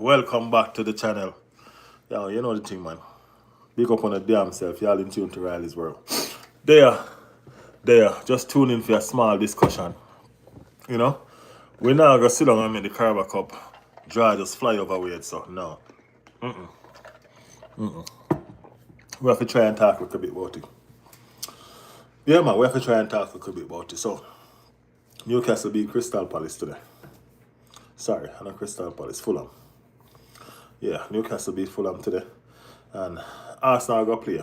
Welcome back to the channel. Yeah, you know the thing, man. Big up on the damn self. Y'all in tune to Riley's world. There, there. Just tune in for a small discussion. You know, we now go sit down and make the Caraba Cup draw just fly over weird. So no, we have to try and talk a little bit about it. Yeah, man, we have to try and talk a little bit about it. So Newcastle beat Crystal Palace today. Sorry, not Crystal Palace, Fulham. Yeah, Newcastle beat Fulham today, and Arsenal go play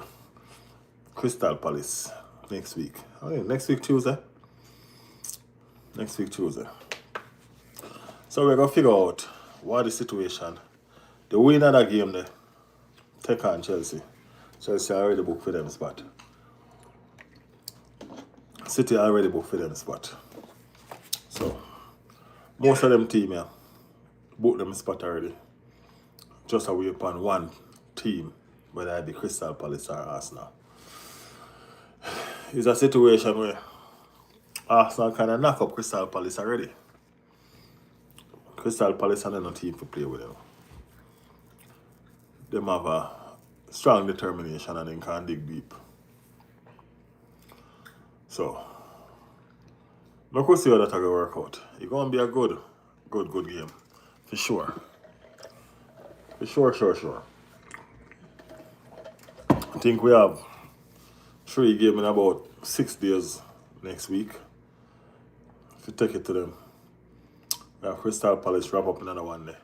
Crystal Palace next week. Oh yeah, next week Tuesday. Next week Tuesday. So we're gonna figure out what the situation. The winner of that game there, take on Chelsea. Chelsea already booked for them spot. City already booked for them spot. So most of them team, yeah, booked them spot already. Just away upon one team, whether it be Crystal Palace or Arsenal. It's a situation where Arsenal kind of knock up Crystal Palace already. Crystal Palace and no team to play with them. Them have a strong determination and they can dig deep. So, look, we'll see how that's going to work out. It's going to be a good game. For sure. For sure. I think we have 3 games in about 6 days next week. If you take it to them, we have Crystal Palace wrap up another one there.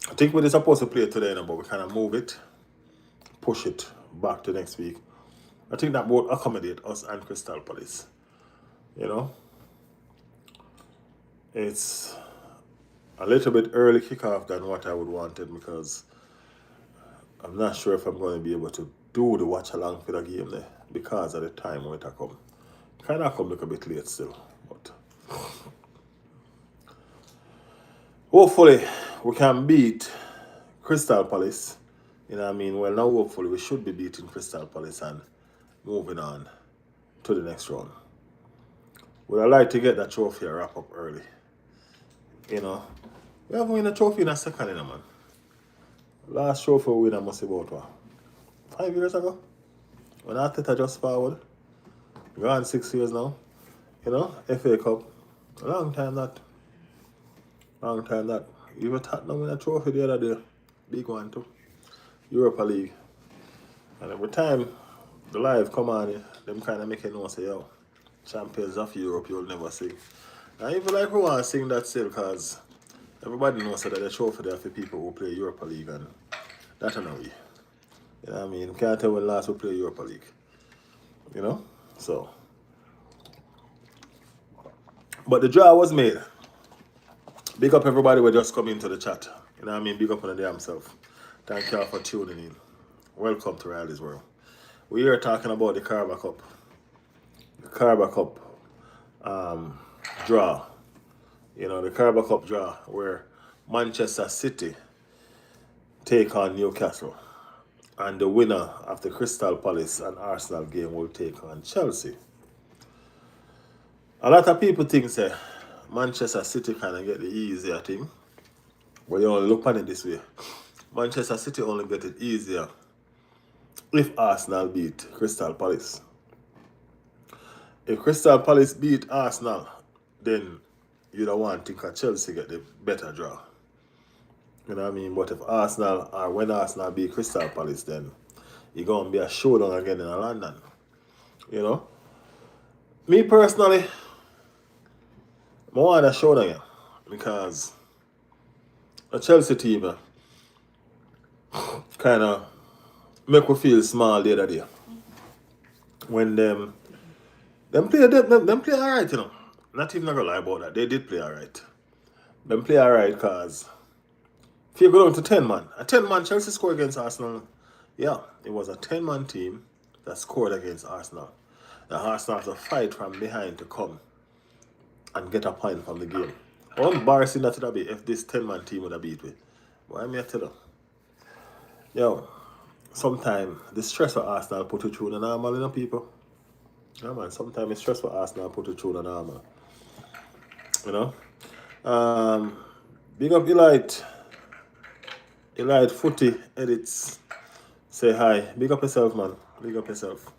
I think we're supposed to play today, but we kind of move it, push it back to next week. I think that would accommodate us and Crystal Palace. You know, it's a little bit early kickoff than what I would wanted because I'm not sure if I'm going to be able to do the watch along for the game there because of the time when it come. Kind of come look a bit late still, but hopefully we can beat Crystal Palace. You know what I mean? Well, now hopefully we should be beating Crystal Palace and moving on to the next round. Would I like to get that trophy and wrap up early? You know, we haven't won a trophy in a second, you know, man. Last trophy we win, I must say about what, 5 years ago? When Arteta just forward. Gone 6 years now. You know, FA Cup. A long time that. Even Tottenham win a trophy the other day. Big one too. Europa League. And every time the live come on, them kind of make it know, say, yo, Champions of Europe, you'll never sing. And even like we want to sing that still, because everybody knows that the trophy there for people who play Europa League, and that's not we. You know what I mean? Can't tell when last we play Europa League. You know? So. But the draw was made. Big up everybody who just come into the chat. You know what I mean? Big up on the damn self. Thank you all for tuning in. Welcome to Riley's World. We are talking about the Caraba Cup. The Caraba Cup draw. You know, the Caraba Cup draw where Manchester City take on Newcastle. And the winner of the Crystal Palace and Arsenal game will take on Chelsea. A lot of people think say Manchester City kind of get the easier thing. But you only look at it this way. Manchester City only get it easier if Arsenal beat Crystal Palace. If Crystal Palace beat Arsenal, then you don't want to think that Chelsea get the better draw. You know what I mean? But if Arsenal, or when Arsenal beat Crystal Palace, then it's going to be a showdown again in London. You know? Me personally, I want a showdown here. Because a Chelsea team kind of make me feel small the other day. When them play alright, you know. Not even gonna lie about that. They did play alright. Them play alright because if you go down to 10 man, a 10-man Chelsea scored against Arsenal. Yeah, it was a 10-man team that scored against Arsenal. The Arsenal have to fight from behind to come and get a point from the game. How embarrassing that would be if this 10-man team would have beat me. Why am I tell you? Yo, sometimes the stress for Arsenal put you through the normal, you know, people. Yeah, man, sometimes the stress for Arsenal put you through the normal. You know? Big up Elite. Elite Footy Edits. Say hi. Big up yourself, man. Big up yourself.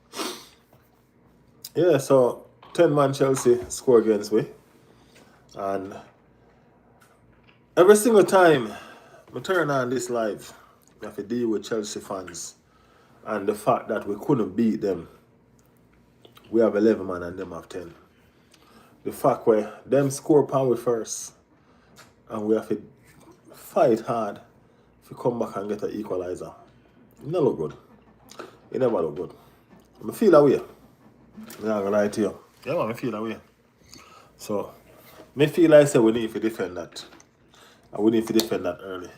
Yeah, so 10-man Chelsea score against we. And every single time I turn on this live, we have to deal with Chelsea fans and the fact that we couldn't beat them. We have 11 man and them have 10. The fact where them score power first and we have to fight hard to come back and get an equalizer. It never look good. It never look good. I feel that way. I'm not gonna lie to you. Yeah, man, I feel that way. So, I feel like I say we need to defend that. And we need to defend that early.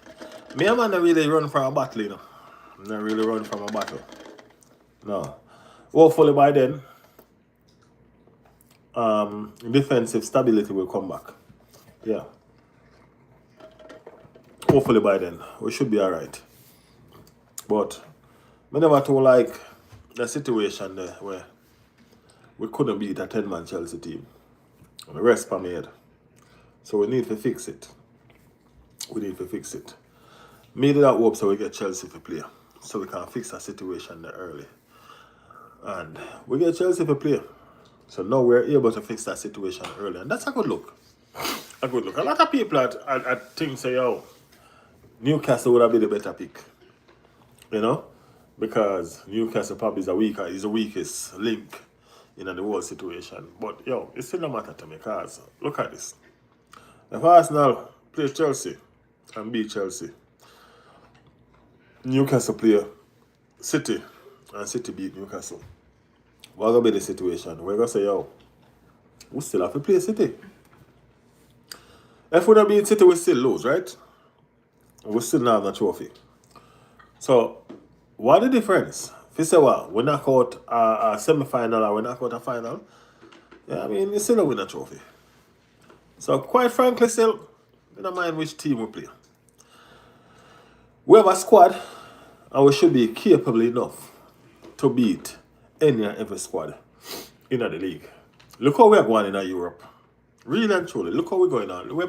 Me and man not really run from a battle, you know. Not really run from a battle. No. Hopefully by then, defensive stability will come back. Yeah. Hopefully by then, we should be alright. But I never too like the situation there where we couldn't beat a 10-man Chelsea team. And the rest for me head. So we need to fix it. We need to fix it. Me did that hope so we get Chelsea to play. So we can fix that situation there early. And we get Chelsea to play. So now we're able to fix that situation early. And that's a good look. A good look. A lot of people at think say, yo, Newcastle would have been the better pick. You know? Because Newcastle probably is the weakest link in the whole situation. But yo, it still don't matter to me because look at this. If Arsenal play Chelsea and beat Chelsea, Newcastle play City and City beat Newcastle. What's going to be the situation? We're going to say, yo, we still have to play City. If we don't beat City, we still lose, right? We still not have no trophy. So, what the difference? If you say, well, we knock out a semi-final or we knock out a final, yeah, I mean, you still don't win a trophy. So, quite frankly, still, I don't mind which team we play. We have a squad, and we should be capable enough to beat any and every squad in the league. Look how we're going in Europe. Really and truly, look how we're going on. We're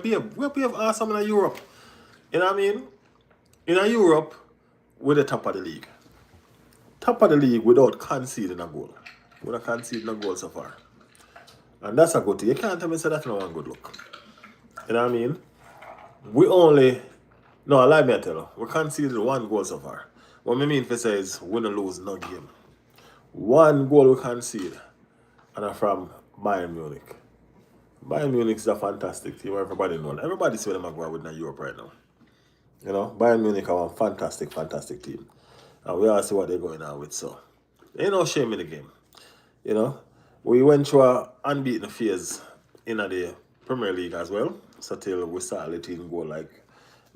awesome in Europe. You know what I mean? In Europe, we're the top of the league. Top of the league without conceding a goal. We're not conceding a goal so far. And that's a good thing. You can't tell me say that's not one good look. You know what I mean? We only... No, I lie me I tell you. We conceded one goal so far. What I mean for say is win or lose no game. One goal we concede. And from Bayern Munich. Bayern Munich is a fantastic team. Everybody knows. Everybody see them go with in Europe right now. You know, Bayern Munich are a fantastic, fantastic team. And we all see what they're going on with. So, ain't no shame in the game. You know, we went through an unbeaten phase in the Premier League as well. So till we start letting go like,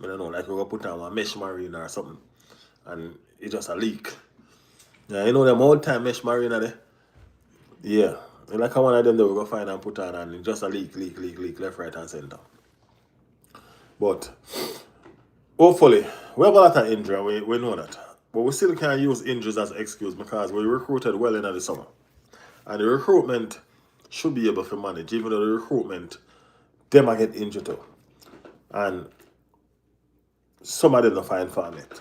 I don't know, like we're going to put on a mesh marina or something. And it's just a leak. Yeah, you know them old time mesh marina there? Yeah. Like one of them that we're going to find and put on and it's just a leak, left, right and center. But hopefully, we have a lot of injury, we know that. But we still can't use injuries as an excuse because we recruited well in the summer. And the recruitment should be able to manage, even though the recruitment, they might get injured too. And some of them don't find farm yet.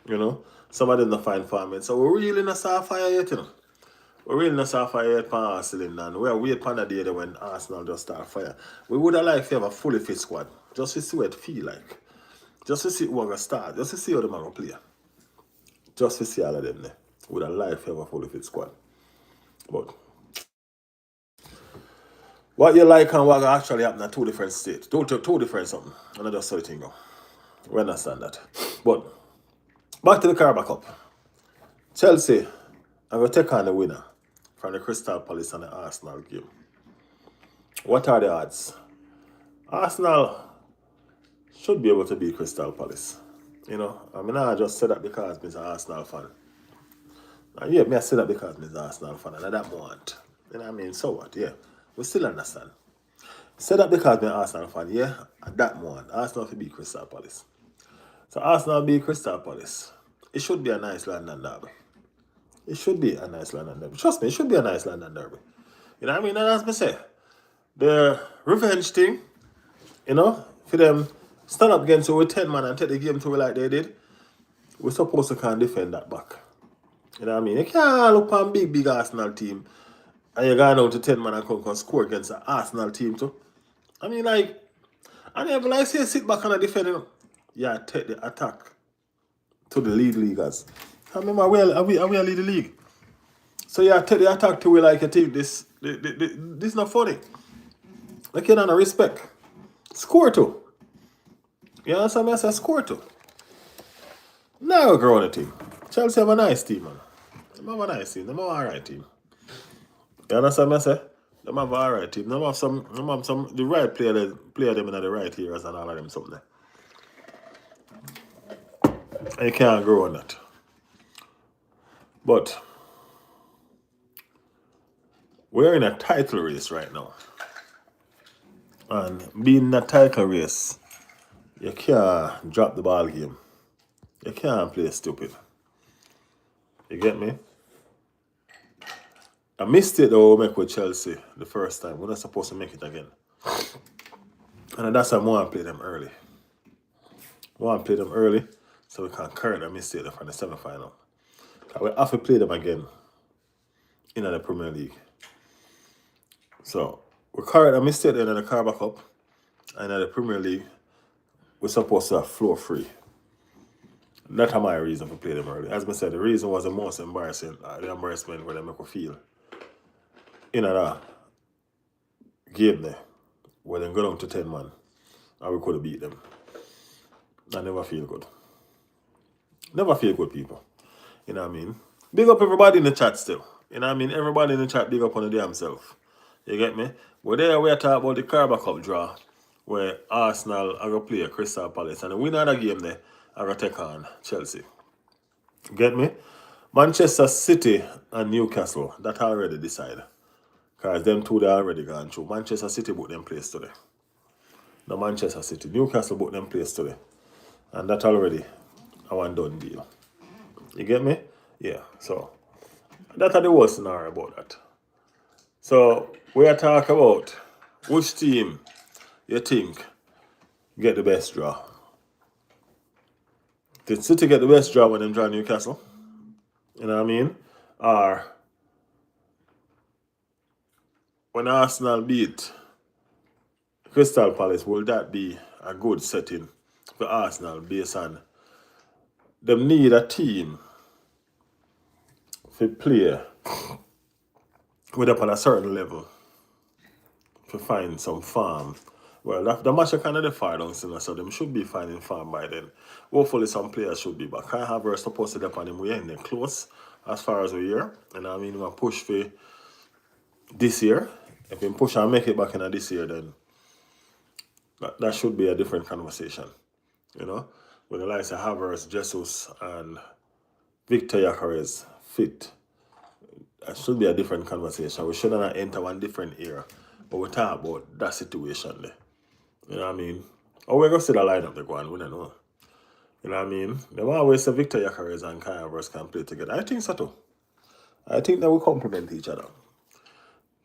You know? Some of them don't find farm yet. So we're really not saw fire yet, you know. We're really not saw fire yet for Arsenal. And we're waiting for the day when Arsenal just start fire. We would have liked to have a fully fit squad. Just to see what it feel like. Just to see who are going to start. Just to see how them are going to play. Just to see all of them there. Would have liked to have a fully fit squad. But what you like and what actually happen are two different states. Two different something. And I just saw it go. We understand that. But back to the Caraba Cup. Chelsea are going to take on the winner from the Crystal Palace and the Arsenal game. What are the odds? Arsenal should be able to beat Crystal Palace. You know, I mean, I just said that because I'm an Arsenal fan. And yeah, I said that because I'm an Arsenal fan and I don't want. You know what I mean? So what? Yeah, we still understand. Said that because I'm an Arsenal fan, yeah, and that want. Arsenal to beat Crystal Palace. So Arsenal beat Crystal Palace. It should be a nice London derby. It should be a nice London derby. Trust me, it should be a nice London derby. You know what I mean? And as I say, the revenge thing, you know, for them stand up against you with 10 man and take the game to you like they did, we're supposed to can't defend that back. You know what I mean? You can't look on big Arsenal team and you're going out to 10 man and come score against the Arsenal team too. I mean, like, I never like say sit back and defend it. Yeah, take the attack to the leaguers. I remember are we lead the league. So yeah, take the attack to we like you think this is not funny. Like you don't respect. Score too. You understand me? I say score too. Now we're growing a team. Chelsea have a nice team, man. They have a nice team. They have an alright team. You understand me? I say? They have an alright team. They have some the right player them in the right areas and all of them something there. And you can't grow on that. But we're in a title race right now. And being in a title race, you can't drop the ball game. You can't play stupid. You get me? A mistake that we make with Chelsea the first time. We're not supposed to make it again. And that's why I want to play them early. I want to play them early so we can correct the mistake from the semi-final. We have to play them again in the Premier League. So we correct a mistake in the Caraba Cup and in the Premier League, we're supposed to have floor free. That's my reason for playing them early. As I said, the reason was the most embarrassing, the embarrassment where they make you feel in a game there, where they go down to 10 man and we could have beat them. I never feel good. Never feel good, people. You know what I mean? Big up everybody in the chat still. You know what I mean? Everybody in the chat, big up on the damn self. You get me? We're there, we're talking about the Caraba Cup draw, where Arsenal are going to play Crystal Palace. And the winner of the game there are going to take on Chelsea. Get me? Manchester City and Newcastle, that already decided. Because them two, they already gone through. Manchester City booked them place today. No, Manchester City. Newcastle booked them place today. And that already a one done deal. You get me? Yeah, so that's the worst scenario about that. So we are talking about which team you think get the best draw. Did City get the best draw when they draw Newcastle? You know what I mean? Or when Arsenal beat Crystal Palace, will that be a good setting for Arsenal based on them need a team to play with up on a certain level to find some farm. Well, the match are kind of the far down soon, so them should be finding farm by then. Hopefully some players should be back. Kai Havertz supposed to depend on him. We're in there close as far as we're here. And I mean, we're push for this year. If we push and make it back in this year, then that should be a different conversation. You know? When the likes of Havertz, Jesus, and Victor Gyökeres fit, that should be a different conversation. We shouldn't enter one different era. But we talk about that situation there. You know what I mean? Or we're going to see the lineup they go on, we don't know. You know what I mean? They always say Victor Gyökeres and Kai Havertz can play together. I think so too. I think they will complement each other.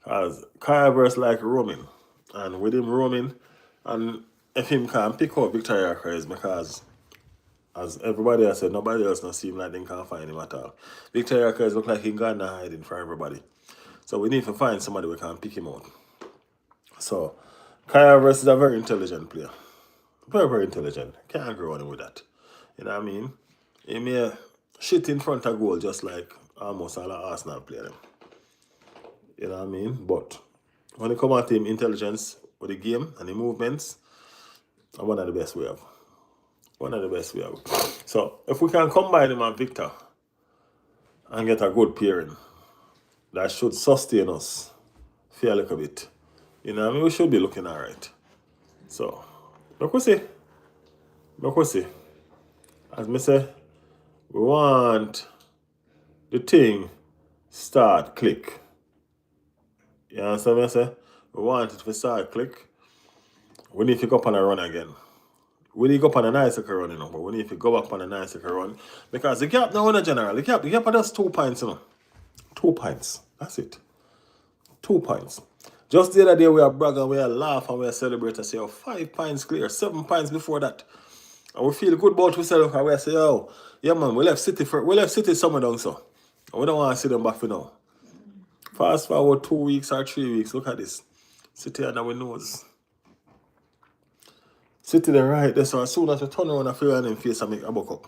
Because Kai Havertz like roaming. And with him roaming, and if him can pick up Victor Gyökeres, because as everybody has said, nobody else not seem like they can't find him at all. Victor Gyökeres look like he got hiding for everybody. So we need to find somebody who can pick him out. So Kai Havertz is a very intelligent player. Very, very intelligent. Can't grow on with that. You know what I mean? He may shit in front of goal just like almost all the Arsenal player. You know what I mean? But when it comes to him intelligence with the game and the movements, one of the best we have. One of the best we have. So if we can combine him and Victor and get a good pairing, that should sustain us for a little bit. You know what I mean? We should be looking alright. So, look we see. Look we see. As me say, we want the thing start click. You understand me say? We want it to start click. We need to go up on a run again. We need to go up on a nice run, you know, but we need to go up on a nice run. Because the gap now in the general, the gap are just 2 points, you know. 2 points. That's it. 2 points. Just the other day, we are brag and we are laugh and we are celebrate and say, oh, 5 points clear, 7 points before that. And we feel good about ourselves and we say, oh, yeah, man, we left City somewhere down so. And we don't want to see them back for now. Fast forward 2 weeks or 3 weeks, look at this. City under our nose. City the right there, so as soon as we turn around and feel on them face and make a buck up.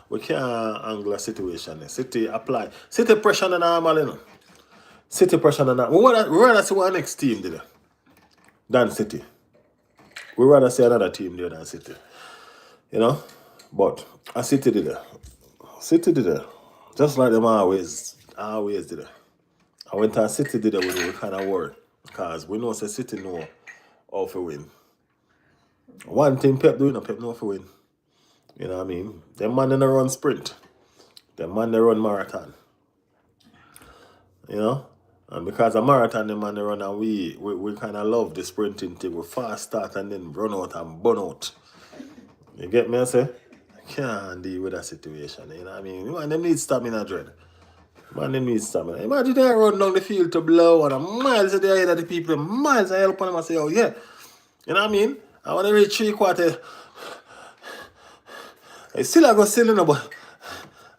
We can't angle a situation. City apply. City pressure on the normal, you know. City pressure on the normal. We rather see what next team did than City. We rather see another team there than City. You know? But a City did it. City did it. Just like them always did it. And when City did it, we kind of worried. Because we know City know how to win. One thing Pep doing, Pep know how to win. You know what I mean? Them man in the run sprint. Them man they run marathon. You know? And because a marathon them man they run and we kind of love the sprinting thing. We fast start and then run out and burn out. You get me I say? I can't deal with that situation. You know what I mean? Man, them need stamina dread. Man, them need stamina. Imagine they run down the field to blow and miles of the head of the people, miles of help on them and say, oh yeah. You know what I mean? I want to reach 3/4. I still have got selling but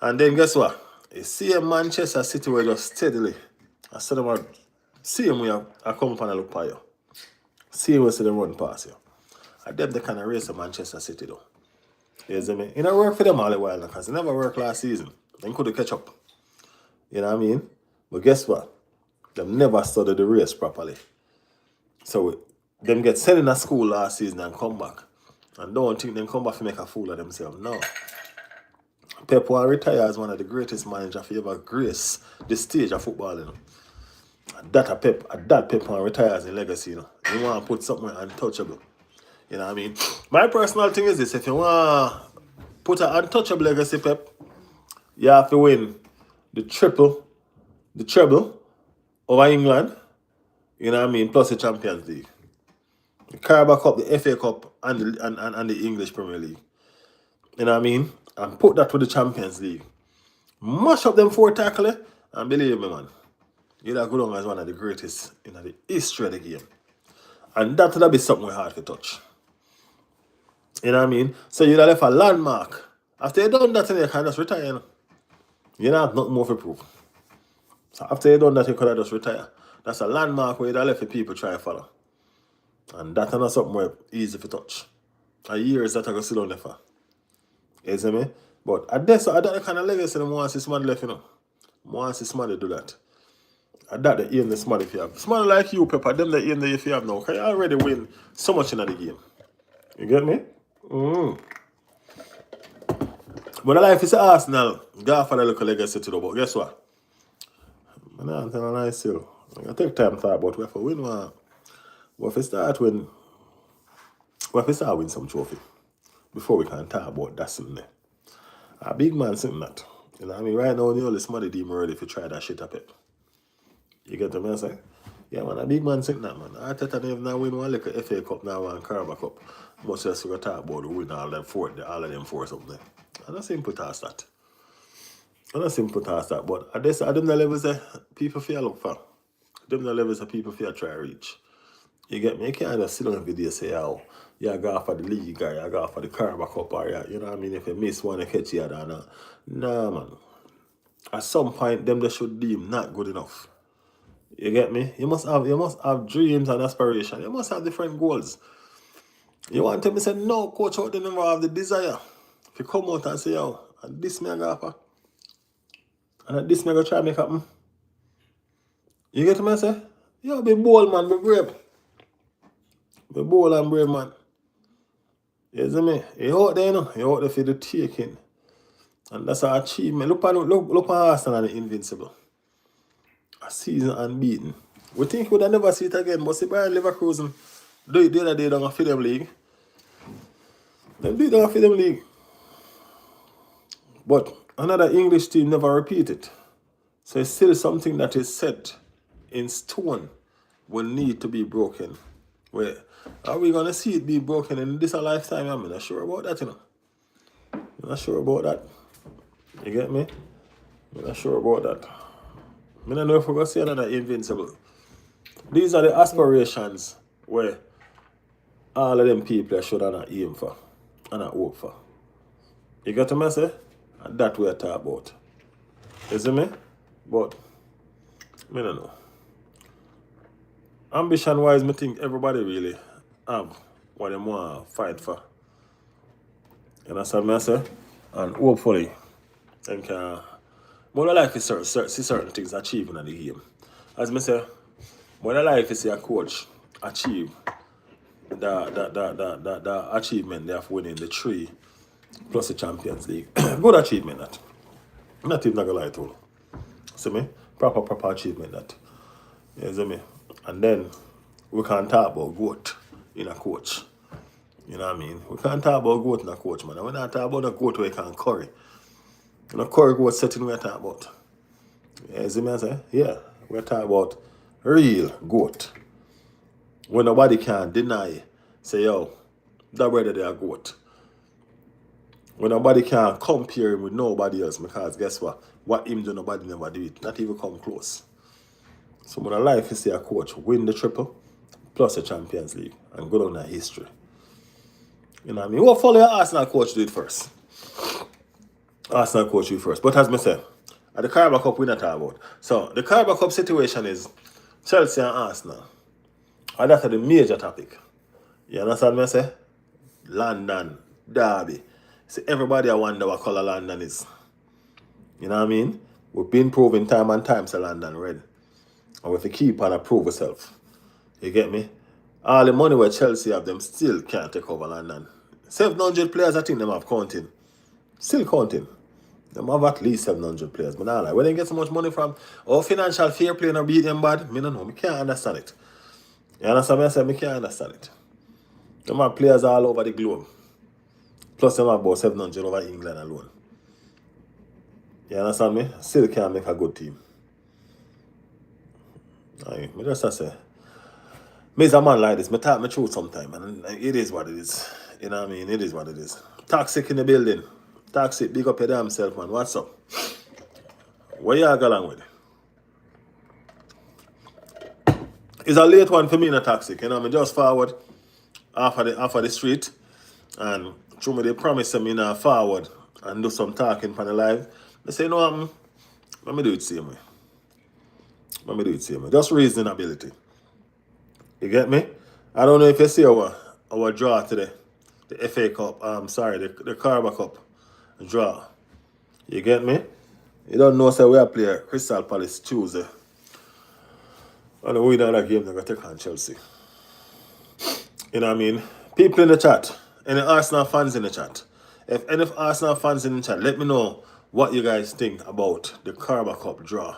and then guess what? You see a Manchester City where just steadily. I said them see him where I come up and I look for you. See him where see them run past you. I them they kind of race the Manchester City though. You see me? It don't work for them all the while because it never worked last season. They couldn't catch up. You know what I mean? But guess what? They never studied the race properly. So them get sent in a school last season and come back. And don't think they come back to make a fool of themselves. No. Pep will retire as one of the greatest managers to ever grace the stage of football, you know. And that Pep will retire as a legacy, you know. You want to put something untouchable. You know what I mean? My personal thing is this, if you want to put an untouchable legacy, Pep, you have to win the treble over England, you know what I mean, plus the Champions League. The Caraba Cup, the FA Cup, and the English Premier League. You know what I mean? And put that with the Champions League. Mash up them 4 tackles, and believe me, man, you'll go down as one of the greatest in the history of the game. And that would be something hard to touch. You know what I mean? So you'd have left a landmark. After you done that, you can just retire. You know? You don't have nothing more to prove. So after you done that, you could have just retire. That's a landmark where you'd have left the people try to follow. And that's not something where easy to touch. A years that I go sit down there for. You see me? But at that kind of legacy, I want to see somebody left, you know. I want to see somebody do that. At that, they aim the somebody if you have. Somebody like you, Pepper, them they aim the if you have now. Because you already win so much in the game. You get me? But the life is Arsenal. God for the little legacy to the but guess what? I'm not telling a nice still. I take time to talk about we have to win one. We have to start win some trophy before we can talk about that something there. A big man something that. You know what I mean? Right now, the only somebody team ready if you try that shit up it. You get what I'm saying? Yeah, man, a big man something that, man. Arteta never win one like a FA Cup now and Caraba Cup. Much less we talk about the win all of them four something. And that's simple task that. And that's simple task that. But at them the levels that people feel look for. Them the levels that people feel try to reach. You get me? You can't just sit on a video and say, oh, yeah, I go for the league or I go for the Caraba Cup or yeah, you know what I mean? If you miss one, you catch you or not. Nah, man. At some point, them they should deem not good enough. You get me? You must have dreams and aspirations. You must have different goals. You want to say, no, coach, out there never have the desire. If you come out and say, oh, and this me I go for. And this me I go try to make happen. You get me I say? Yo, be bold, man, be brave. Be bold and brave, man. You see me? You out there, you know? You out there for the taking. And that's our achievement. Look at Arsenal and the Invincible. A season unbeaten. We think we'd never see it again, but see Bayern Leverkusen do it the other day down a Freedom League. They do it down a Freedom League. But another English team never repeat it. So it's still something that is set in stone will need to be broken. Where are we gonna see it be broken in this a lifetime? I'm not sure about that, you know. I'm not sure about that. You get me? I'm not sure about that. I don't know if we're gonna see another Invincible. These are the aspirations where all of them people should not aim for and not hope for. You got what I say? And that we are talking about. You see me? But, I don't know. Ambition wise, I think everybody really have what they want to fight for. You understand what I say? And hopefully, they can more like to see certain things achieving in the game. As I say, more like to see a coach achieve the achievement they have winning the 3 plus the Champions League. Good achievement that. Not even gonna lie to you. See me? Proper achievement that. You see me? And then we can talk about GOAT in a coach. You know what I mean? We can't talk about GOAT in a coach, man. We're not talking about a GOAT where you can curry. You know, curry GOAT setting we're talking about. You see me I say? Yeah. We're talking about real GOAT. When nobody can deny, say, yo, that brother they are GOAT. When nobody can compare him with nobody else, because guess what? What him do, nobody never do it. Not even come close. So when a life is see a coach win the triple plus the Champions League and go down that history. You know what I mean? We'll follow your Arsenal coach do it first. Arsenal coach do it first. But as I said, at the Caraba Cup we're not talking about. So the Caraba Cup situation is Chelsea and Arsenal. And that's the major topic. You understand what I say? London, Derby. See, everybody I wonder what colour London is. You know what I mean? We've been proving time and time to London red. And we have to keep on prove ourselves. You get me? All the money where Chelsea have, them still can't take over London. 700 players, I think them have counting. Still counting. Them have at least 700 players. But now, like, where they get so much money from? Or financial fair play and beat them bad? Me don't know. I can't understand it. You understand what I say? I can't understand it. Them have players all over the globe. Plus them have about 700 over England alone. You understand me? Still can't make a good team. I just say, me is a man like this. Me talk me truth sometime, and it is what it is. You know what I mean? It is what it is. Toxic in the building. Toxic, big up your damn self, man. What's up? Where you go along with? It's a late one for me in a toxic. You know, I mean, just forward off of the street, and through me they promise me now forward and do some talking for the live. They say, no, let me do it same way. Let me do it same way. Just reasonability. You get me? I don't know if you see our draw today. The FA Cup, the Caraba Cup draw. You get me? You don't know, say we are playing Crystal Palace Tuesday. And the winner of that game, they're going to take on Chelsea. You know what I mean? People in the chat, any Arsenal fans in the chat. If any Arsenal fans in the chat, let me know what you guys think about the Caraba Cup draw.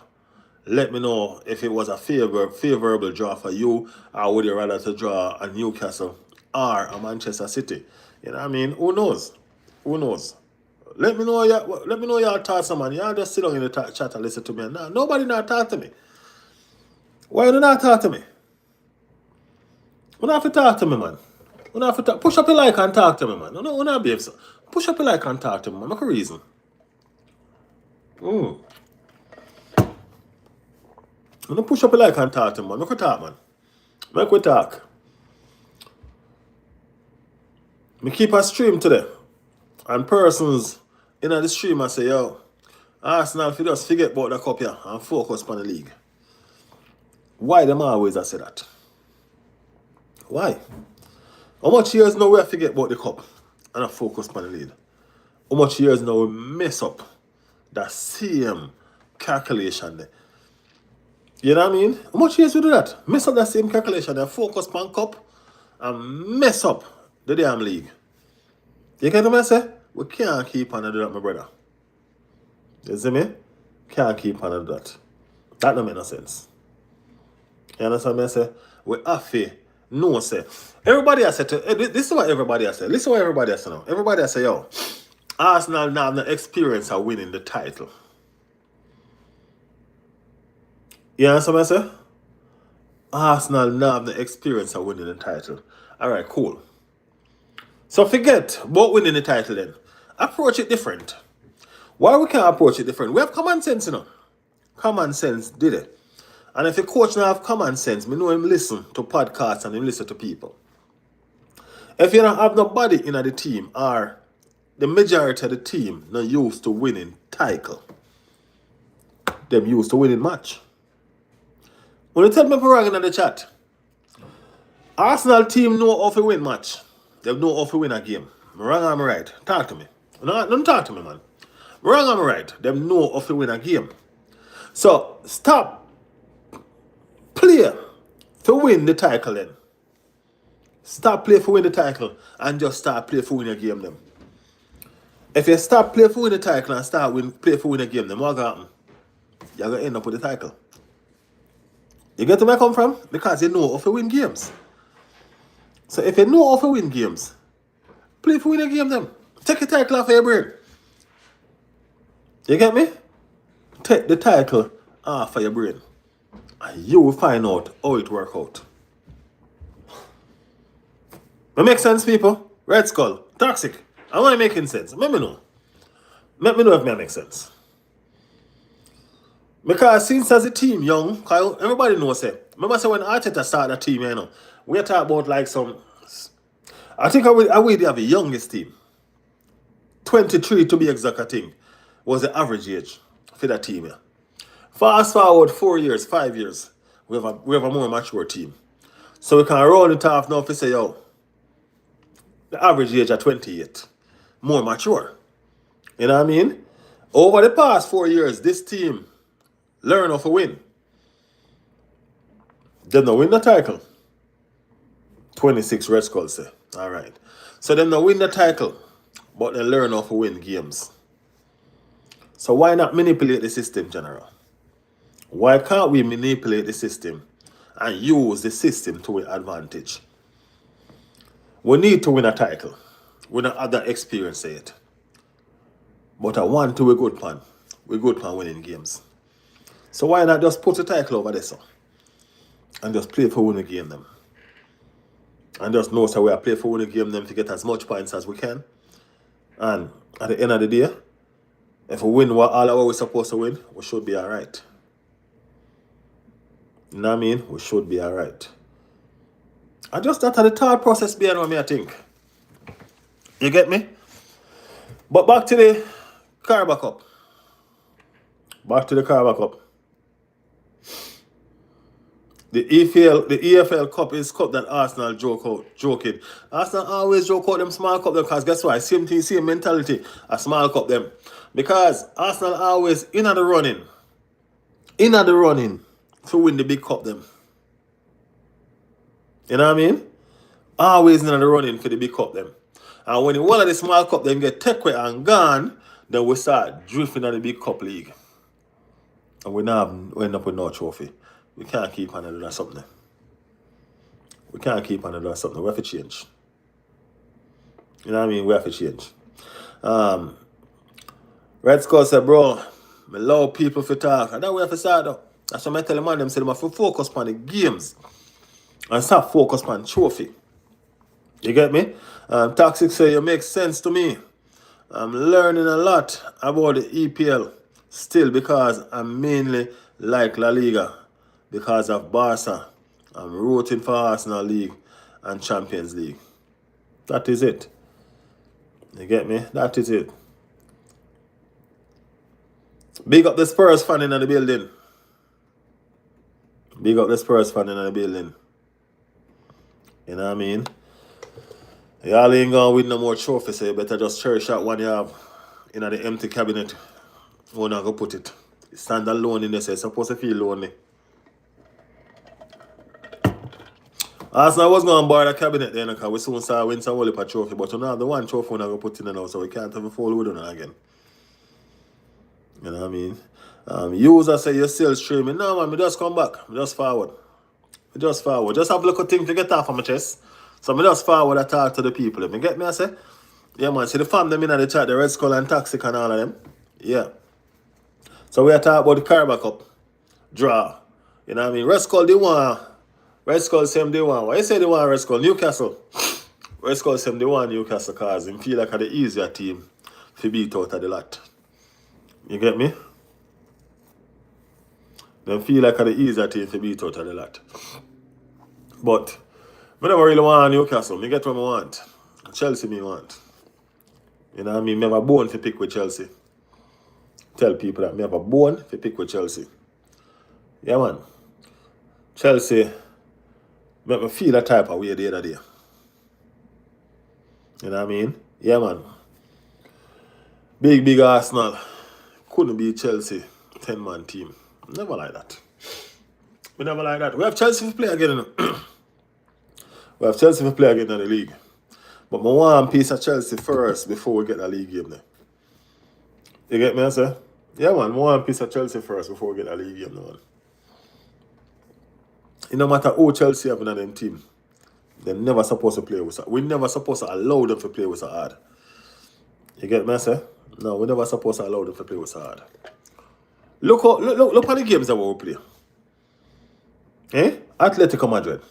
Let me know if it was a favorable draw for you, or would you rather to draw a Newcastle or a Manchester City. You know what I mean? Who knows? Who knows? Let me know your thoughts, man. Y'all just sit down in the chat and listen to me. Nah, nobody not talk to me. Why you not talk to me? You don't have to talk to me, man. You don't have to push up your like and talk to me, man. You not behave so. Push up your like and talk to me, man. Make a reason. You don't push up your like and talk to me, man. Make we talk, man. Make we talk. Me keep a stream today. And persons in the stream I say, yo, Arsenal if you just forget about the cup here and focus on the league. Why them always I say that? Why? How much years now we forget about the cup and I focus on the league? How much years now we mess up that same calculation there? You know what I mean? How much years we do that? Mess up that same calculation and focus on cup and mess up the damn league. You get what I say? We can't keep on do that, my brother. You see me? Can't keep on do that. That don't make no sense. You understand what I say? We have to know, say. Everybody has said, this is what everybody has said. Listen to what everybody has said now. Everybody has said, yo, Arsenal now have no experience of winning the title. You understand what I say? Arsenal now have the experience of winning the title. Alright, cool. So forget about winning the title then. Approach it different. Why we can't approach it different? We have common sense, you know. Common sense did it. And if the coach now have common sense, me know him listen to podcasts and him listen to people. If you don't have nobody in the team or the majority of the team not used to winning title, them used to winning match. When you tell me wrong in the chat, Arsenal team know how to win match. They know how to win a game. Me wrong or am I right? Talk to me. No, don't talk to me, man. Me wrong or am I right? Them know how to win a game. So stop play to win the title then. Stop play for win the title and just start play for win a game them. If you stop play for win the title and start play for win a game, then what gonna happen? You're gonna end up with the title. You get where I come from? Because you know how to win games. So if you know how to win games, play for win a game then. Take the title off your brain. You get me? Take the title off of your brain. And you will find out how it works out. That makes sense, people? Red Skull, Toxic. I want to making sense. Let me know. Let me know if that makes sense. Because since as a team, young, everybody knows it. Remember say when Arteta started a team, you know, we talk about like some, I think I will have the youngest team. 23 to be exact, I think, was the average age for that team. Yeah. Fast forward 4 years, 5 years, we have a more mature team. So we can roll it off now to say, yo, the average age at 28, more mature. You know what I mean? Over the past 4 years, this team learn how to win. Them not win the title. 26 Red Skull say. Alright. So them not win the title, but they learn how to win games. So why not manipulate the system, General? Why can't we manipulate the system and use the system to our advantage? We need to win a title. We don't have that experience yet. But I want to, we're good pan. We're good pan winning games. So why not just put the title over there, so? And just play for winning game them. And just know so we are play for winning game them to get as much points as we can. And at the end of the day, if we win what all our we're supposed to win, we should be alright. You know what I mean? We should be alright. I just that the thought process behind me, I think. You get me? But back to the Caraba Cup. Back to the Caraba Cup. The EFL Cup is cup that Arsenal joking. Arsenal always joke out them small cup them because guess why? Same thing, same mentality. A small cup them. Because Arsenal always in the running to win the big cup them. You know what I mean? Always in the running for the big cup them. And when one of the small cup them get taken away and gone, then we start drifting at the big cup league. And we end up with no trophy. We can't keep on doing something. We can't keep on doing something. We have to change. You know what I mean? We have to change. Red Skull said, bro, I love people to talk. And then we have to start up. That's what I tell the man, them say, them have to focus on the games. And stop focus on trophy. You get me? Toxic say, it makes sense to me. I'm learning a lot about the EPL still because I mainly like La Liga. Because of Barca, I'm rooting for Arsenal League and Champions League. That is it. You get me? That is it. Big up the Spurs fan in the building. Big up the Spurs fan in the building. You know what I mean? Y'all ain't gonna win no more trophies, so you better just cherish that one you have in the empty cabinet. Where not gonna put it. You stand alone in there, so you're supposed to feel lonely. Arsenal was going to borrow the cabinet then because we soon saw win some Wally trophy, but we don't have the one trophy we're going to put in now, so we can't have a full with it again. You know what I mean? User say you're still streaming. No, man, we just come back. We just forward. Just have a little thing to get off of my chest. So we just forward and talk to the people. You get me, I say? Yeah, man. See the fam them in the chat, the Red Skull and Toxic and all of them. Yeah. So we are talking about the Caraba Cup draw. You know what I mean? Red Skull, they want... Red Skull say they want. Why you say they want Red Skull? Newcastle. Red Skull say they want Newcastle because they feel like the easier team to beat out of the lot. You get me? They feel like the easier team to beat out of the lot. But I never really want Newcastle. Me get what I want. Chelsea me want. You know what I mean? Me have a bone to pick with Chelsea. Tell people that me have a bone to pick with Chelsea. Yeah, man. Chelsea make me feel that type of way the other day. You know what I mean? Yeah, man. Big Arsenal couldn't beat Chelsea 10-man team. Never like that. We never like that. We have Chelsea to play again. We have Chelsea to play again in the league. But I want a piece of Chelsea first before we get the league game there. You get me, I say? Yeah, man. I want a piece of Chelsea first before we get the league game, man. It no matter who Chelsea have in them team, they're never supposed to play with us. We're never supposed to allow them to play with us hard. You get me, I say? No, we're never supposed to allow them to play with us hard. Look at the games that we play. Atletico Madrid.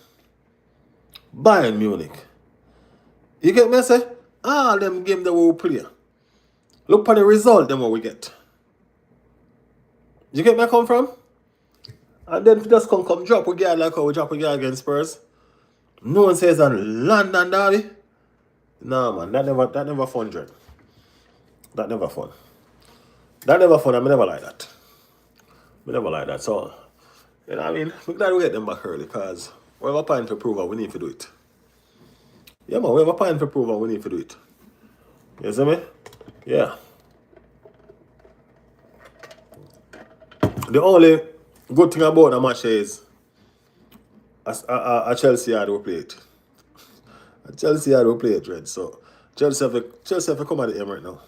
Bayern Munich. You get me, I say? All them games that we play. Look at the result them what we get. You get where I come from? And then just come drop a guy like how we drop a guy against Spurs. No one says on London derby. No man, that never fun, Dread. That never fun. That never fun, I never like that. We never like that. So, you know what I mean? We're glad we get them back early because we have a point to prove and we need to do it. Yeah man, we have a point to prove and we need to do it. You see me? Yeah. The only good thing about the match is a Chelsea had to play it. A Chelsea had to play it, Red. So Chelsea have to come at the Emirates now.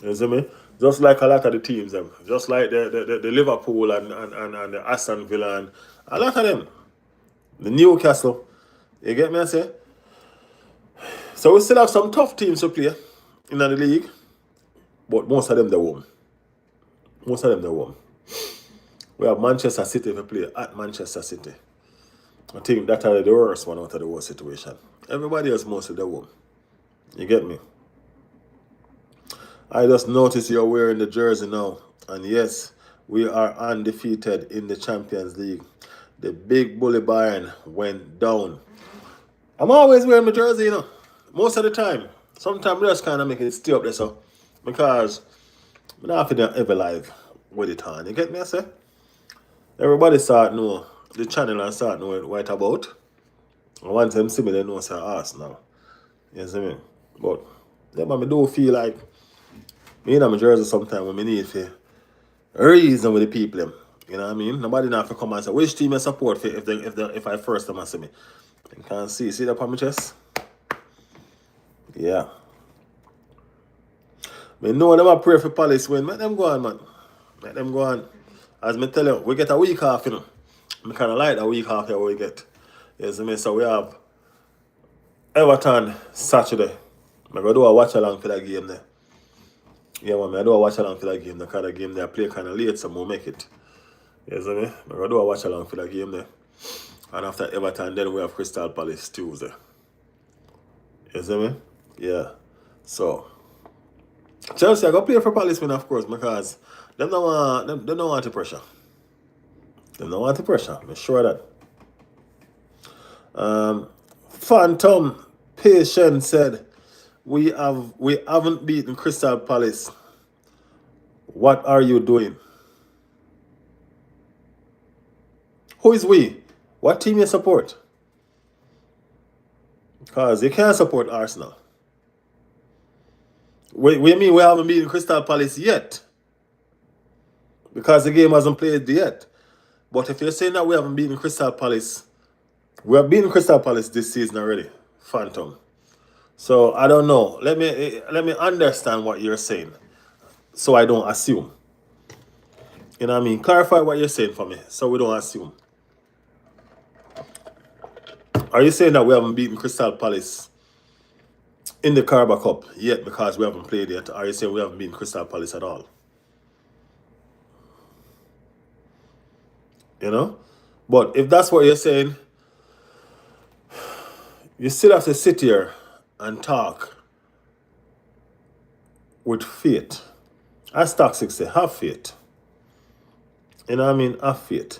You see me? Just like a lot of the teams, them. Just like the Liverpool and the Aston Villa and a lot of them. The Newcastle. You get me, I say? So we still have some tough teams to play in the league. But most of them they won. Most of them they won. We have Manchester City to play at Manchester City. I think that's the worst one out of the whole situation. Everybody else mostly they won. You get me? I just noticed you're wearing the jersey now. And yes, we are undefeated in the Champions League. The big bully Bayern went down. I'm always wearing my jersey, you know. Most of the time. Sometimes I just kind of make it stay up there, so. Because I'm not feeling ever live with it on. You get me, I say? Everybody start know the channel and start knowing what it's about. And once them see me, they know it's Arsenal. You see me? But then I do feel like me in my jersey sometimes when I need to reason with the people. Them. You know what I mean? Nobody not to come and say which team I support for if I first time I see me. You can't see that on my chest? Yeah. I know them I pray for Palace win. Let them go on, man. Let them go on. As me tell you, we get a week off, you know. I kind of like that week off that we get. You see me? So we have Everton Saturday. I'm going to do a watch along for that game there. Yeah, man, I do a watch along for that game. The kind of game there I play kind of late, so we'll make it. You see me? I'm going to do a watch along for that game there. And after Everton, then we have Crystal Palace Tuesday. You see me? Yeah. So, Chelsea, I go play for Palace win, of course, because they don't want the pressure. They don't want the pressure. I'm sure of that. Phantom Patient said, we haven't beaten Crystal Palace. What are you doing? Who is we? What team you support? Because you can't support Arsenal. We mean we haven't beaten Crystal Palace yet? Because the game hasn't played yet. But if you're saying that we haven't beaten Crystal Palace, we have beaten Crystal Palace this season already, Phantom. So I don't know. Let me understand what you're saying, so I don't assume. You know what I mean? Clarify what you're saying for me, so we don't assume. Are you saying that we haven't beaten Crystal Palace in the Caraba Cup yet because we haven't played yet? Or are you saying we haven't beaten Crystal Palace at all? You know? But if that's what you're saying, you still have to sit here and talk with faith. As Toxic say, have faith. You know what I mean? Have faith.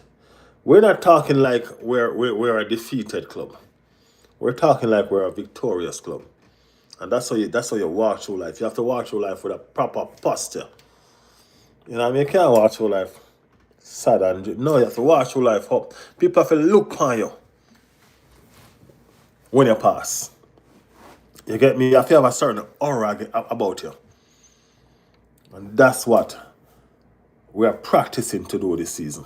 We're not talking like we're a defeated club. We're talking like we're a victorious club. And that's how you walk through life. You have to walk through life with a proper posture. You know what I mean? You can't walk through life sad and no, you have to walk through life up. People have to look on you when you pass. You get me? You have to have a certain aura about you. And that's what we are practicing to do this season.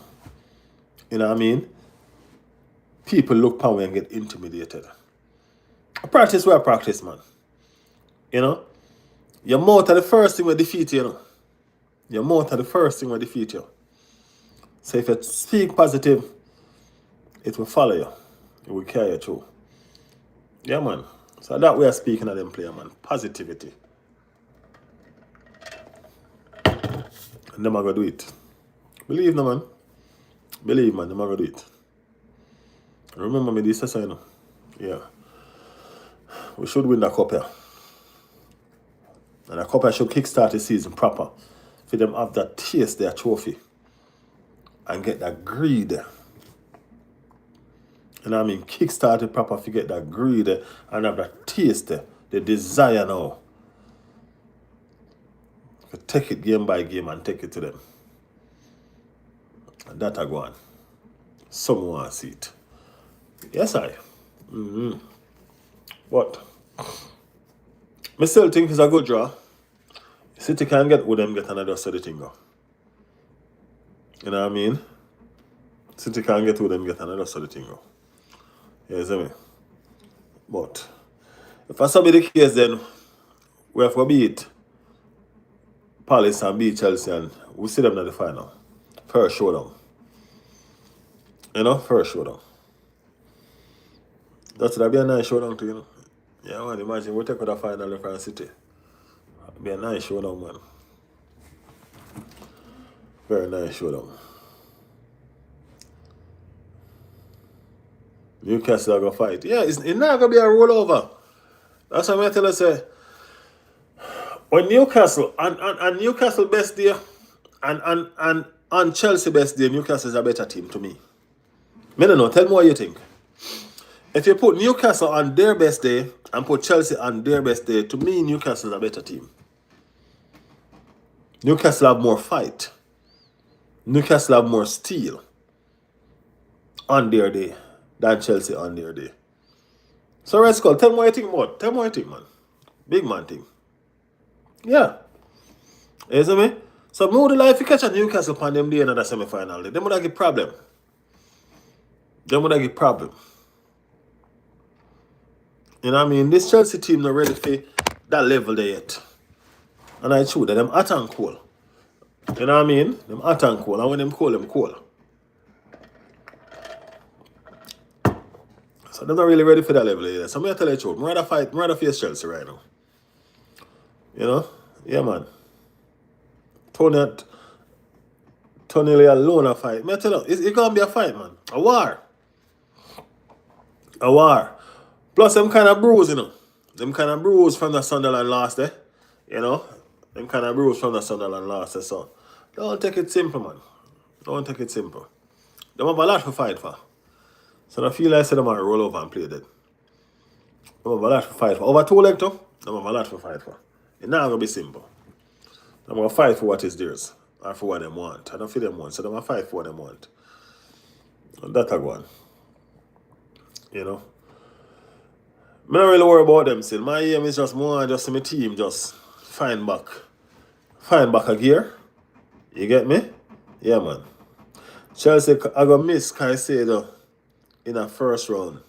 You know what I mean? People look upon me and get intimidated. Practice where I practice, man. You know? Your mouth are the first thing will defeat you, you know. Your mouth are the first thing will defeat you. So if you speak positive, it will follow you. It will carry you through. Yeah, man. So that way of speaking of them player, man. Positivity. And them are going to do it. Believe no, man. Believe, man. Them are going to do it. Remember me this, you know. Yeah. We should win the cup here. And the cup here should kickstart the season proper. For them have that taste, their trophy. And get that greed. You know what I mean? Kickstart it proper if you get that greed and have that taste, the desire now. You take it game by game and take it to them. And that I go on. Someone see it. Yes, I. But I still think it's a good draw. City can get with them, get another steady thing go. You know what I mean? City can get with them, get another steady thing go. You see me? But if I saw be the case, then we have to beat Palace and beat Chelsea, and we see them in the final. First showdown. You know, first showdown. That would be a nice showdown too, you know. Yeah, man, imagine we take out the final in France City. It'd be a nice showdown, man. Very nice showdown. Newcastle are going to fight. Yeah, it's not going to be a rollover. That's what I tell you, say. When Newcastle, and Newcastle best day, and Chelsea best day, Newcastle is a better team to me. I don't know, tell me what you think. If you put Newcastle on their best day and put Chelsea on their best day, to me, Newcastle is a better team. Newcastle have more fight. Newcastle have more steel on their day than Chelsea on their day. So, Red Skull, tell me what you think about. Tell me what you think, man. Big man thing. Yeah. You see me? So, me would like to catch a Newcastle on them day in the semi-final. They would have get problem. They would have get problem. You know what I mean? This Chelsea team not ready for that level there yet. And I true that them hot and cool. You know what I mean? Them hot and cool. And when them cool. So they're not really ready for that level yet. So I'm going to tell you the truth. I'm rather face Chelsea right now. You know? Yeah, man. Tony Lee alone a fight. I tell you, it's going to be a fight, man. A war. A war. Plus, them kind of bruise, you know. Them kind of bruise from the Sunderland last, eh? You know? Them kind of bruise from the Sunderland last, so don't take it simple, man. Don't take it simple. They have a lot to fight for. So I feel like them are roll over and play dead. They have a lot to fight for. Over 2 legs, though, they have a lot to fight for. It's not going to be simple. They're going to fight for what is theirs. Or for what they want. I don't feel them want. So they're going to fight for what they want. And that's a go on. You know? I don't really worry about them still. My aim is just more just my team just find back a gear. You get me? Yeah, man. Chelsea I gonna miss Caicedo in a first round.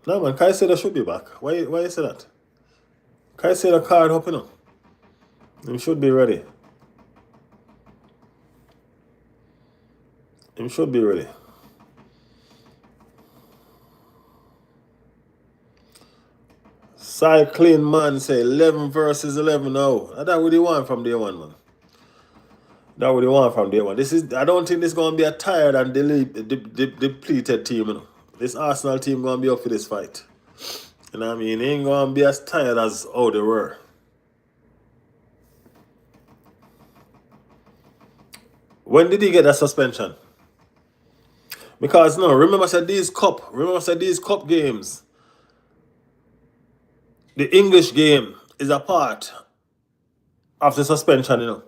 No, man, Caicedo should be back. Why you say that? Caicedo card up, you know. Him should be ready. Him should be ready. Cycling man say 11 versus 11 now. That's what you want from day one, man. That's what you want from day one. I don't think this is going to be a tired and depleted team, you know. This Arsenal team going to be up for this fight. You know what I mean? It ain't going to be as tired as how they were. When did he get that suspension? Because no, remember said these cup games, the English game is a part of the suspension, you know.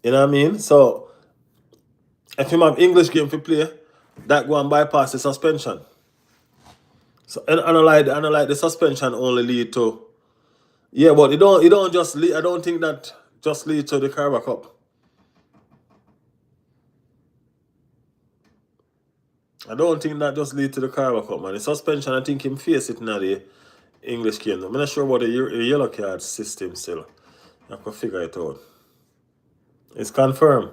You know what I mean? So if you have English game to play, that go and bypass the suspension. So and I don't like the suspension only lead to, yeah, but it don't just lead, I don't think that just lead to the Caraba Cup. I don't think that just lead to the Caraba Cup, man. The suspension, I think him face it in the English game. I'm not sure about the yellow card system still. I have to figure it out. It's confirmed.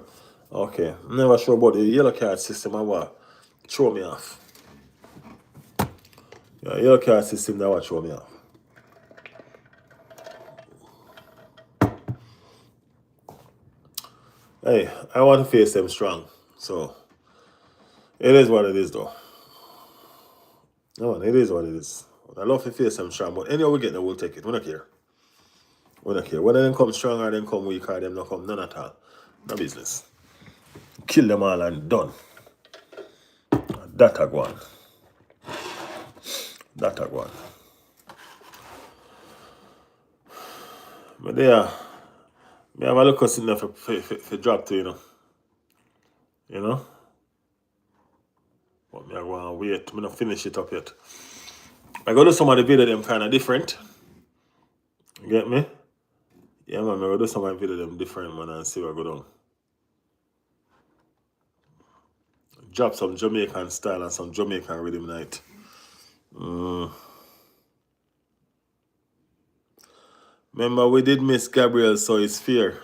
Okay. I'm never sure about the yellow card system or what. Throw me off. Yeah, yellow card system that what throw me off. Hey, I want to face them strong. So it is what it is though. No, it is what it is. I love to face them strong, but anyway we get them, we'll take it. We don't care. We don't care. Whether they come strong or they come weak or them not come, none at all. No business. Kill them all and done. That a go on. That a go on. But there, me have a look at there for drop to, you know. You know? But me I go and wait. Me not finish it up yet. I go do some of the video them kind of different. You get me? Yeah, man, I go do some of the video them different, man, and see what go down. Drop some Jamaican style and some Jamaican rhythm night. Remember, we did miss Gabriel, so it's fear.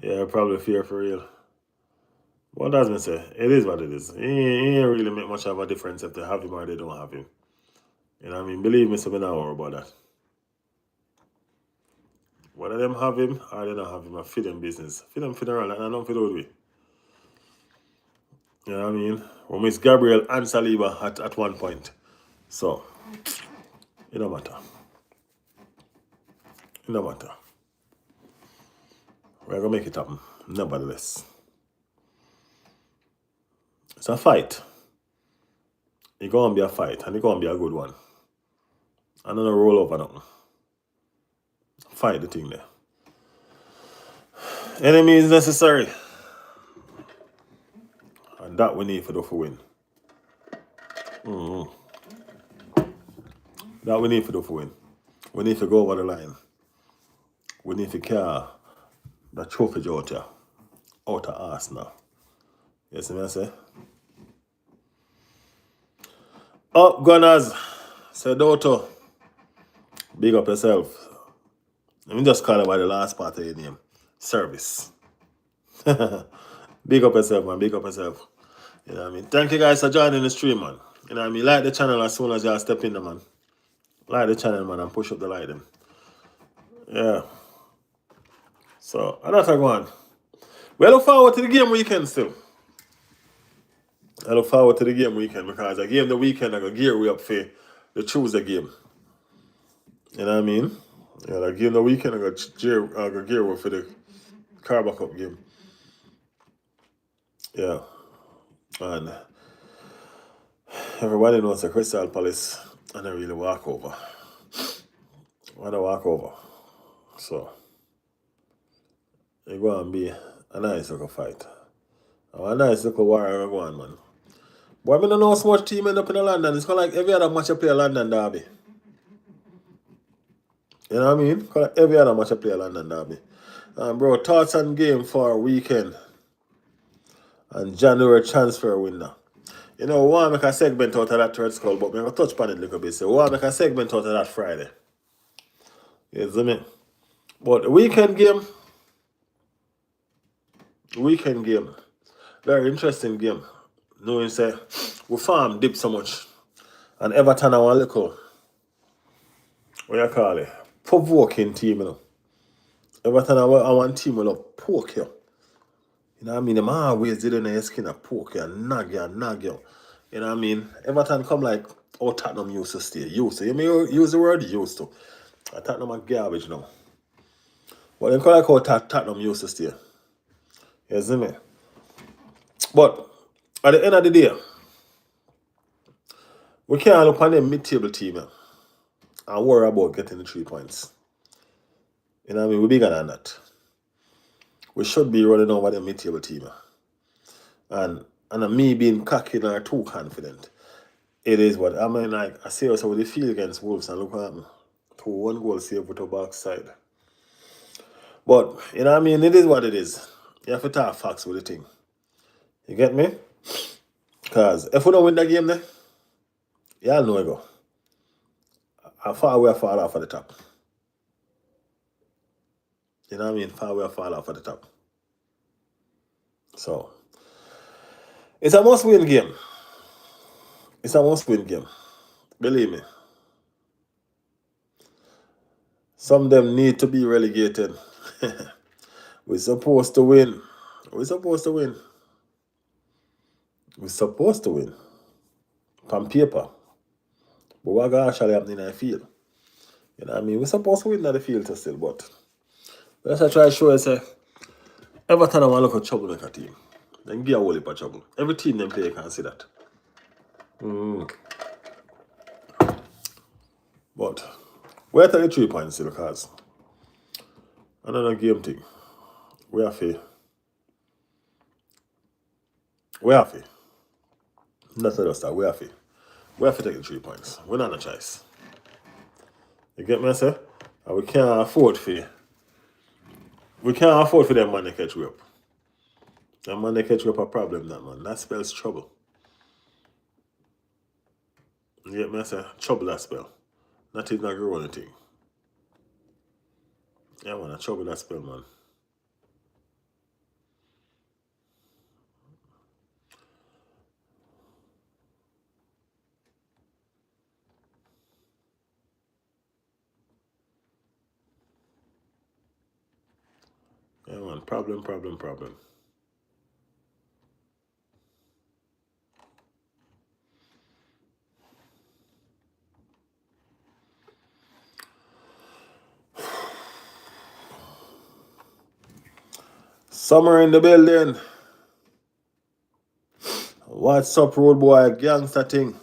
Yeah, probably fear for real. What does me say? It is what it is. He ain't really make much of a difference if they have him or they don't have him. You know what I mean? Believe me, so me not worry about that. Whether them have him or they don't have him, I feed them business. Feed them funeral and I don't feel with. You know what I mean? We miss Gabriel and Saliba at one point. So, it don't matter. It don't matter. We're going to make it happen, nevertheless. It's a fight. It's going to be a fight, and it's going to be a good one. And not a roll over nothing. Fight the thing there. Any means necessary. And that we need for win. That we need for win. We need to go over the line. We need to carry the trophy Georgia out of Arsenal. You see what I say? Up, Gunners. Say Doto. Big up yourself. Let me just call it by the last part of your name. Service. Big up yourself, man. Big up yourself. You know what I mean? Thank you guys for joining the stream, man. You know what I mean? Like the channel as soon as y'all step in there, man. Like the channel, man, and push up the like them. Yeah. So, that's a go on. We look forward to the game weekend still. I look forward to the game weekend because the game the weekend I go gear way up for the Tuesday game. You know what I mean? Yeah, the game the weekend I go gear way for the Caraba Cup game. Yeah. And everybody knows the Crystal Palace and they really walk over. When I walk over. So it's going to be a nice little fight. A nice little war go on, man. But I don't know so much team end up in London. It's kind of like every other match I play a London derby. You know what I mean? Kind of like every other match I play a London derby. Bro, thoughts on game for weekend and January transfer window. You know, we want to make a segment out of that Red Skull, but I'm going to touch upon it a little bit. So we want to make a segment out of that Friday. You see me? But the weekend game, very interesting game. Knowing say we farm dip so much. And Everton are one little, what you call it? Provoking team, you know. Everton are one team will poke you. You know what I mean? Them always did in your skin a poke you and nag you. You know what I mean? Everton come like how Tottenham used to stay. Used to. You may use the word used to. Tottenham are garbage now. But they come like how Tottenham used to stay. You You see me? But at the end of the day, we can't look on them mid-table team and worry about getting the 3 points. You know what I mean? We're bigger than that. We should be running over the mid-table team. And me being cocky or too confident. It is what I mean. Like I see us with the field against Wolves and look at me. 2-1 goal save with the backside. But you know what I mean, it is what it is. You have to talk facts with the thing. You get me? Because if we don't win the game then, y'all know it go. How far we fall off at the top. You know what I mean? Far we fall off at the top. So it's a must-win game. It's a must-win game. Believe me. Some of them need to be relegated. We're supposed to win. We're supposed to win. We're supposed to win. On paper. But what going to actually happen in the field? You know what I mean? We're supposed to win in the field still, but let's try to show us every time I want to look at troublemaker team. Then give a whole heap of trouble. Every team them play can see that. But we're 33 points still because another game thing. We have to. That's not just that. We have to take the 3 points. We're not a choice. You get me, I say? And we can't afford for them man to catch you up. That man they catch you up a problem, that man. That spells trouble. You get me, I say? Trouble that spell. Not even a grow anything. Yeah, man, a trouble that spell, man. Yeah, man, problem. Summer in the building. What's up, road boy? Gangster thing.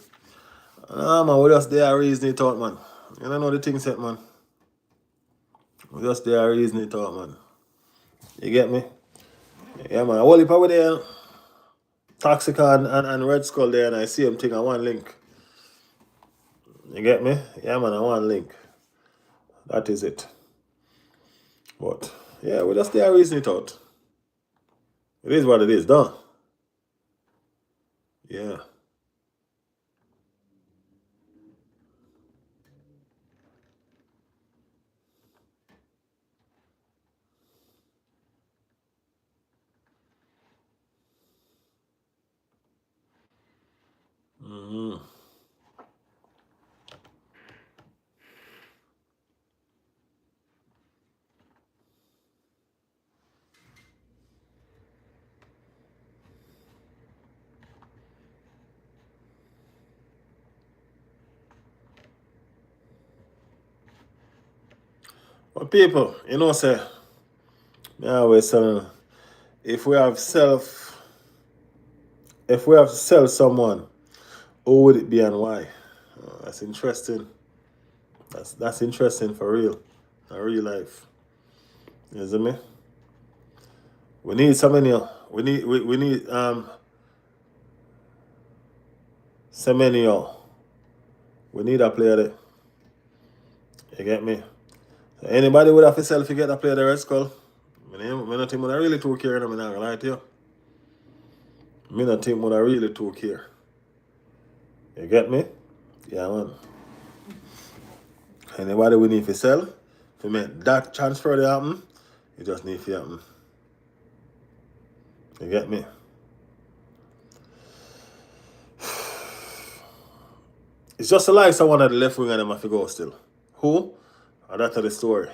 Nah, man, we just there reason it out, man. You don't know the thing set, man. We just there reason it out, man. You get me? Yeah, man. I whole heap over there. Toxic and Red Skull there, and I see them thing on one link. You get me? Yeah, man, on one link. That is it. But, yeah, we just there reason it out. It is what it is, done. Yeah. But people, you know, say, I always say, if we have to sell someone, who would it be and why? That's interesting. That's interesting for real. In real life. You see me? We need so many. We need Semenyo. We need a player there. You get me? So anybody would have to sell if you get a player the Red Skull. I not think I really too care, I'm not gonna lie to you. I not think I really too care. You get me? Yeah, man. Anybody we need to sell, to make that transfer to happen, you just need to happen. You get me? It's just a like someone at the left wing and them have to go still. Who? That's the story.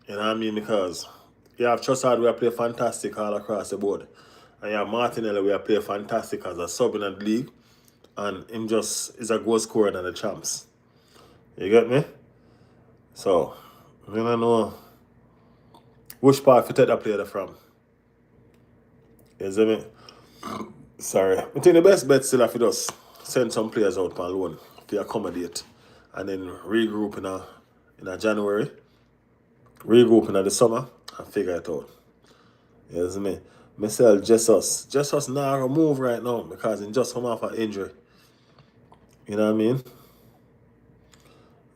You know what I mean? Because you have Trossard, we play fantastic all across the board. And you have Martinelli, we play fantastic as a sub in the league. And him just is a goal scorer than the champs. You get me? So, I don't know which part to take that player from. You see me? Sorry. I think the best bet still have to just send some players out on loan to accommodate and then regroup in a January, regroup in the summer and figure it out. You see me? Myself, Jesus. Jesus now gonna move right now because he just come off an injury. You know what I mean?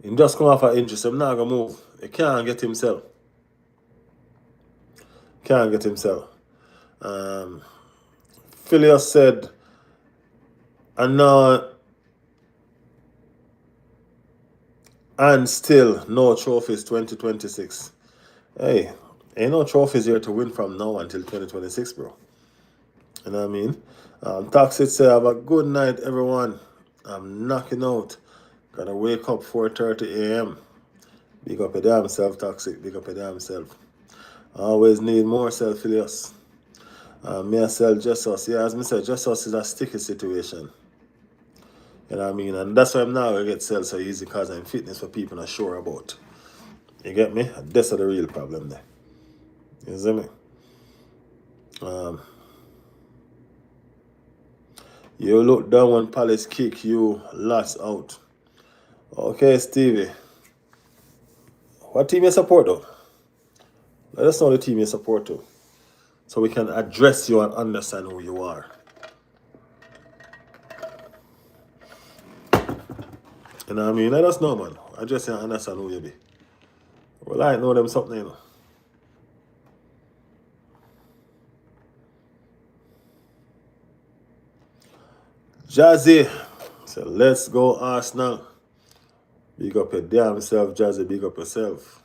He just come off an injury, so I'm not gonna move. He can't get himself. Can't get himself. Phileas said, and now and still no trophies 2026. Hey, ain't no trophies here to win from now until 2026, bro. You know what I mean? Toxic say, have a good night, everyone. I'm knocking out. Gotta wake up 4:30 a.m. Big up your damn self, Toxic. Big up your damn self. Always need more self-Phileas. Me I sell Jesus. Yeah, as me said, Jesus is a sticky situation. You know what I mean? And that's why I'm now going to get sell so easy because I'm fitness for people not sure about. You get me? That's the real problem there. You see me? You look down when Palace kick you lots out. Okay, Stevie. What team you support though? Let us know the team you support to. So we can address you and understand who you are. You know what I mean? Let us know, man. Address you and understand who you be. Well, I know them something, you know. Jazzy. So let's go Arsenal. Big up your damn self, Jazzy. Big up yourself.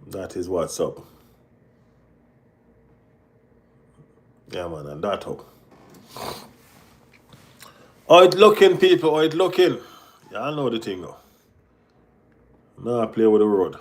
That is what's up. Yeah, man, and that up. How it looking, people? How it looking? Y'all know the thing, though. Now I play with the road.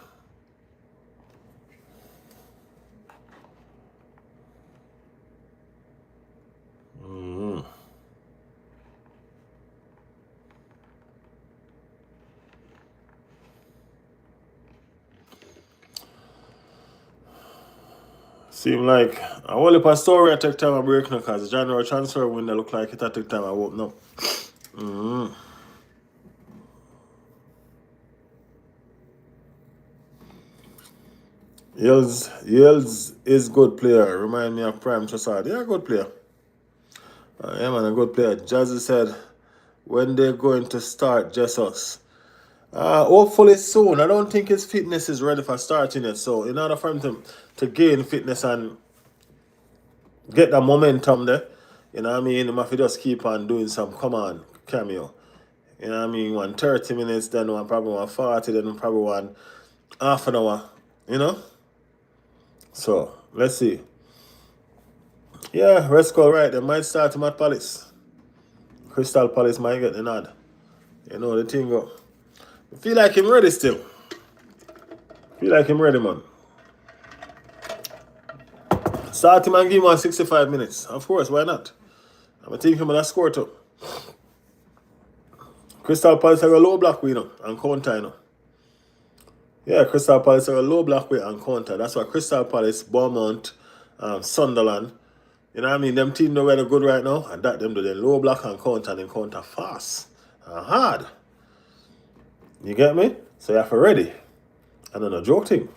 Seem like I will if a story I take time to break now because the January transfer window look like it take time I open up. Yields is good player. Remind me of Prime Trossard. Yeah, good player. Yeah, man, a good player. Jazzy said when they're going to start Jesus. Hopefully soon. I don't think his fitness is ready for starting it. So in order for him to gain fitness and get that momentum there, you know what I mean? He have to just keep on doing some command cameo. You know what I mean? 130 minutes, then one probably 140, then probably one half an hour. You know? So let's see. Yeah, Resco right. They might start him at Palace. Crystal Palace might get the nod. You know the thing go. I feel like him ready still. Feel like him ready, man. Start him and give him 65 minutes. Of course, why not? I'm thinking him gonna score too. Crystal Palace are a low block way, and counter, you know. Yeah, Crystal Palace are a low block way and counter. That's why Crystal Palace, Bournemouth, Sunderland, you know what I mean? Them teams know where they're good right now, and that them do the low block and then counter fast and hard. You get me? So you have to ready. And then a joke thing.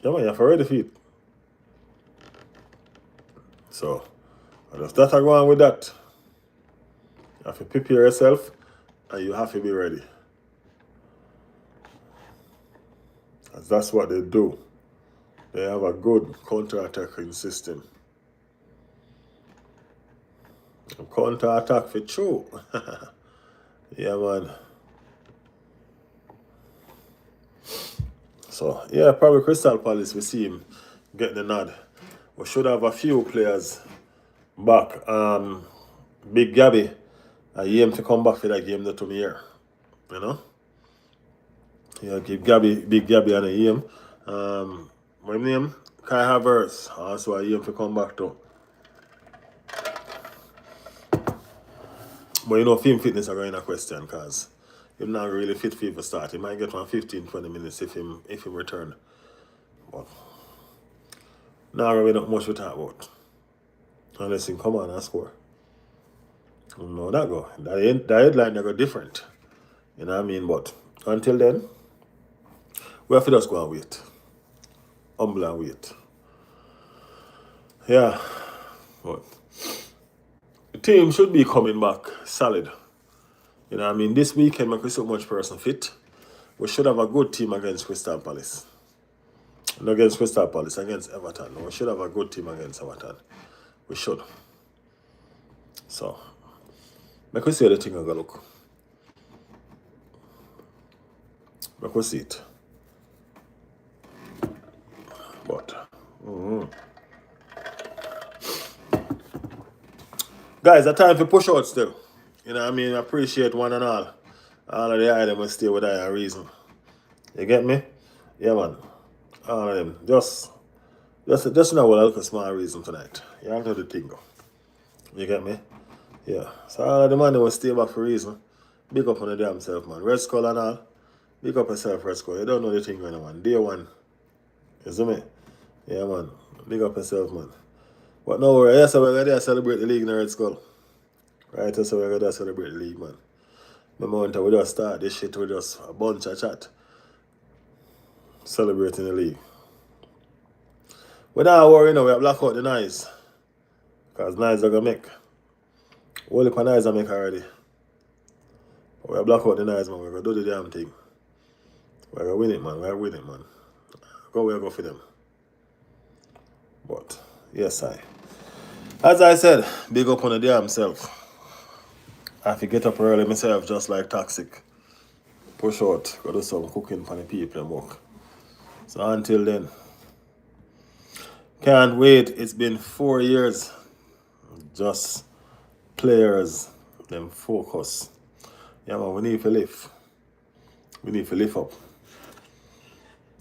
Yeah, man, you have to ready for it. So, if that are going with that, you have to prepare yourself and you have to be ready. That's what they do. They have a good counter-attacking system. Counter-attack for true. Yeah, man. So, yeah, probably Crystal Palace, we see him get the nod. We should have a few players back. Big Gabby, I aim to come back for that game that to me here. You know? Yeah, give Big Gabby an aim. My name, Kai Havertz. Also, I aim to come back to. But you know, film fitness are going a question because he's not really fit for him to start. He might get 15-20 minutes if him return. But Now really not much to talk about. Unless him come on and score. No, that go. The headline they go different. You know what I mean? But until then, we have to just go and wait. Humble and wait. Yeah. But the team should be coming back solid. You know what I mean? This weekend, we so much person fit. We should have a good team against Crystal Palace. Not against Crystal Palace, against Everton. We should have a good team against Everton. We should. So, make we see the thing and go look. Make we see it. But, guys, a time for push out still. You know what I mean? I appreciate one and all. All of the items stay with a reason. You get me? Yeah, man. All of them. Just know what a small reason tonight. You all know the thing. You get me? Yeah. So all of the money will stay back for a reason. Big up on the damn self, man. Red Skull and all. Big up yourself, Red Skull. You don't know the thing going on, man. Day one. You see me? Yeah, man. Big up yourself, man. But no worry. Yes, we're going to celebrate the league in the Red Skull. Right? So we're going to celebrate the league, man. Remember, we just start this shit with just a bunch of chat. Celebrating the league. We don't worry, we have black out the noise. Because noise are going to make. All the noise are make already. But we have black out the noise, man. We're going to do the damn thing. We're going to win it, man. We're going to win it, man. Go for them. But, yes, as I said, big up on the damn self. I have to get up early myself, just like Toxic. Push out, go do some cooking for the people and work. So until then, can't wait. It's been 4 years. Just players, them focus. Yeah, man, we need to lift. We need to lift up.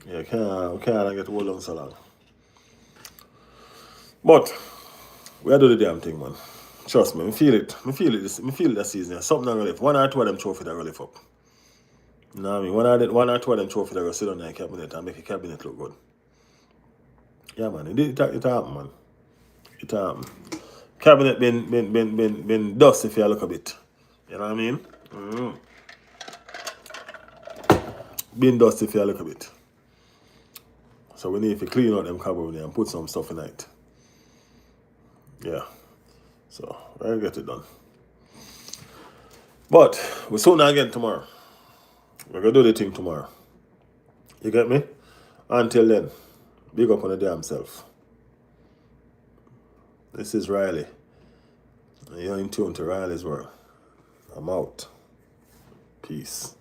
Yeah, we can't get hold on so long. But we are doing the damn thing, man. Trust me, I feel it. I feel it this season. Something that lift. One or two of them trophy that lift up. You know what I mean? One or two of them trophy that go sit on the cabinet and make a cabinet look good. Yeah, man. It happened, man. It happened. Cabinet been dust if you look a bit. You know what I mean? Been dust if you look a bit. So we need to clean out them cupboard and put some stuff in it. Yeah. So we'll get it done. But we're soon again tomorrow. We're gonna do the thing tomorrow. You get me? Until then, big up on the damn self. This is Riley. You're in tune to Riley's world. I'm out. Peace.